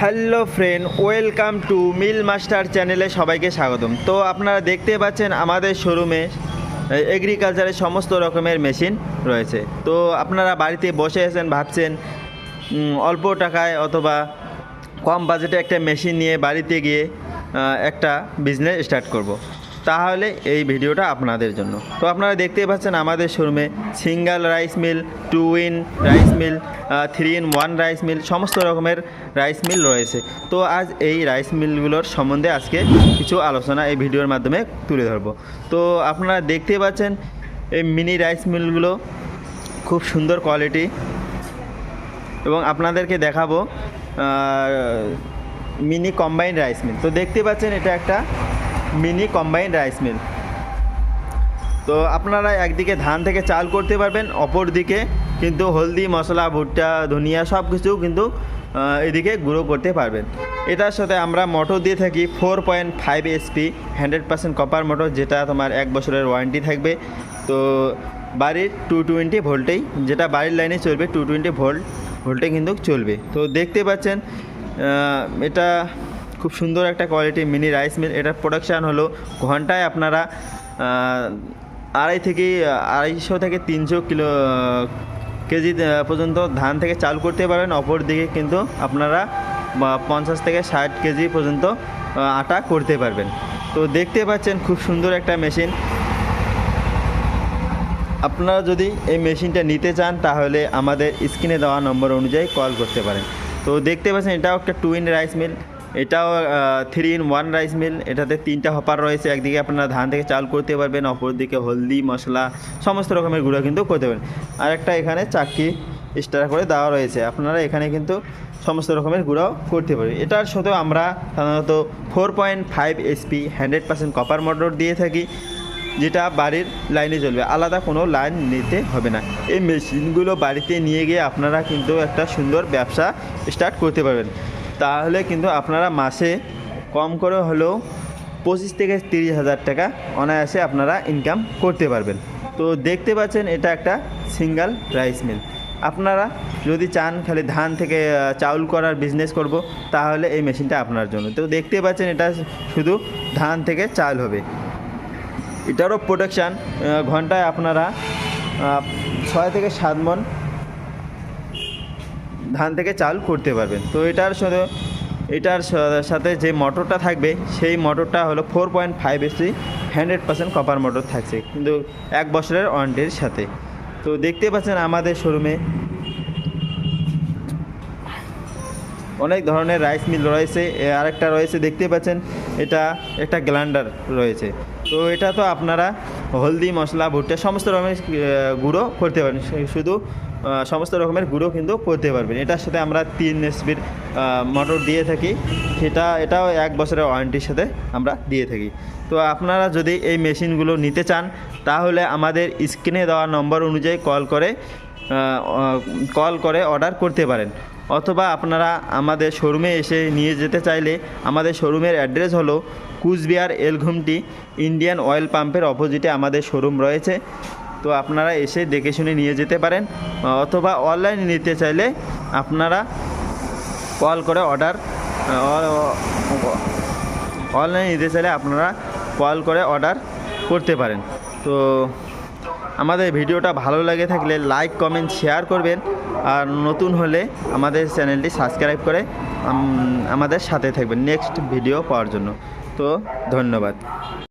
Hello friend, welcome to mill master চ্যানেলে সবাইকে স্বাগতম। তো আপনারা দেখতে পাচ্ছেন আমাদের শোরুমে এগ্রিকালচারের সমস্ত রকমের মেশিন রয়েছে। তো আপনারা বাড়িতে বসে আছেন, ভাবছেন অল্প টাকায় অথবা কম বাজেটে একটা মেশিন নিয়ে বাড়িতে গিয়ে একটা বিজনেস স্টার্ট করব। তাহলে এই ভিডিওটা আপনাদের জন্য। তো আপনারা দেখতেই পাচ্ছেন আমাদের শোরুমে single rice mill, 2 in rice mill, 3 in 1 rice mill, সমস্ত রকমের রাইস মিল রয়েছে। তো আজ এই রাইস মিলগুলোর সম্বন্ধে আজকে কিছু আলোচনা এই ভিডিওর মাধ্যমে তুলে ধরবো। তো আপনারা দেখতেই পাচ্ছেন এই মিনি রাইস মিলগুলো খুব সুন্দর কোয়ালিটি, এবং আপনাদেরকে দেখাবো মিনি কম্বাইন্ড রাইস মিল। তো দেখতে পাচ্ছেন এটা একটা মিনি কম্বাইন্ড রাইস মিল। তো আপনারা একদিকে ধান থেকে চাল করতে পারবেন, অপর দিকে কিন্তু হলদি, মশলা, ভুট্টা, ধনিয়া সব কিছু কিন্তু এদিকে গুঁড়ো করতে পারবেন। এটার সাথে আমরা মোটর দিয়ে থাকি 4.5 HP 100% কপার মোটর, যেটা তোমার 1 বছরের ওয়ারেন্টি থাকবে। তো বাড়ির 220 ভোল্টেই, যেটা বাড়ির লাইনে চলবে 220 ভোল্টে কিন্তু চলবে। তো দেখতে পাচ্ছেন এটা খুব সুন্দর একটা কোয়ালিটি মিনি রাইস মিল। এটার প্রোডাকশান হলো ঘন্টায় আপনারা 250 থেকে 300 কেজি পর্যন্ত ধান থেকে চাল করতে পারেন। অপর দিকে কিন্তু আপনারা 50 থেকে 60 কেজি পর্যন্ত আটা করতে পারবেন। তো দেখতে পাচ্ছেন খুব সুন্দর একটা মেশিন। আপনারা যদি এই মেশিনটা নিতে চান তাহলে আমাদের স্ক্রিনে দেওয়া নম্বর অনুযায়ী কল করতে পারেন। তো দেখতে পাচ্ছেন এটাও একটা 2 in রাইস মিল, এটাও 3 in 1 রাইস মিল। এটাতে 3টা হপার রয়েছে। একদিকে আপনারা ধান থেকে চাল করতে পারবেন, অপরদিকে হলদি, মশলা, সমস্ত রকমের গুঁড়ো কিন্তু করতে পারবেন। আর একটা এখানে চাকি স্টার করে দেওয়া রয়েছে, আপনারা এখানে কিন্তু সমস্ত রকমের গুঁড়াও করতে পারবেন। এটার সাথেও আমরা সাধারণত 4.5 HP 100% কপার মোটর দিয়ে থাকি, যেটা বাড়ির লাইনে চলবে, আলাদা কোনো লাইন নিতে হবে না। এই মেশিনগুলো বাড়িতে নিয়ে গিয়ে আপনারা কিন্তু একটা সুন্দর ব্যবসা স্টার্ট করতে পারবেন। তাহলে কিন্তু আপনারা মাসে কম করে হলেও 25 থেকে 30 হাজার টাকা অনায়াসে আপনারা ইনকাম করতে পারবেন। তো দেখতে পাচ্ছেন এটা একটা সিঙ্গেল রাইস মিল। আপনারা যদি চান খালি ধান থেকে চাউল করার বিজনেস করব, তাহলে এই মেশিনটা আপনার জন্য। তো দেখতে পাচ্ছেন এটা শুধু ধান থেকে চাল হবে। এটারও প্রোডাকশান ঘন্টায় আপনারা 6 থেকে 7 মণ ধান থেকে চাল করতে পারবেন। তো এটার সাথে যে মোটরটা থাকবে সেই মোটরটা হলো 4.5 HP 100% কপার মোটর থাকছে, কিন্তু 1 বছরের ওয়ারেন্টির সাথে। তো দেখতে পাচ্ছেন আমাদের শোরুমে অনেক ধরনের রাইস মিল রয়েছে। আরেকটা রয়েছে দেখতে পাচ্ছেন, এটা একটা গ্রাইন্ডার রয়েছে। তো এটা তো আপনারা হলদি, মশলা, ভুট্টা সমস্ত রকমের গুঁড়ো করতে পারবেন, শুধু সমস্ত রকমের গুঁড়ো কিন্তু করতে পারবেন। এটার সাথে আমরা 3 HP মোটর দিয়ে থাকি, এটাও 1 বছরের ওয়ারেন্টির সাথে আমরা দিয়ে থাকি। তো আপনারা যদি এই মেশিনগুলো নিতে চান তাহলে আমাদের স্ক্রিনে দেওয়া নম্বর অনুযায়ী কল করে অর্ডার করতে পারেন, অথবা আপনারা আমাদের শোরুমে এসে নিয়ে যেতে চাইলে আমাদের শোরুমের অ্যাড্রেস হলো কুচবিহার এলঘুমটি ইন্ডিয়ান অয়েল পাম্পের অপোজিটে আমাদের শোরুম রয়েছে। তো আপনারা এসে দেখে শুনে নিয়ে যেতে পারেন, অথবা অনলাইনে নিতে চাইলে আপনারা কল করে অনলাইনে নিতে চাইলে আপনারা কল করে অর্ডার করতে পারেন। তো আমাদের ভিডিওটা ভালো লাগে থাকলে লাইক, কমেন্ট, শেয়ার করবেন, আর নতুন হলে আমাদের চ্যানেলটি সাবস্ক্রাইব করে আমাদের সাথে থাকবেন নেক্সট ভিডিও পাওয়ার জন্য। তো ধন্যবাদ।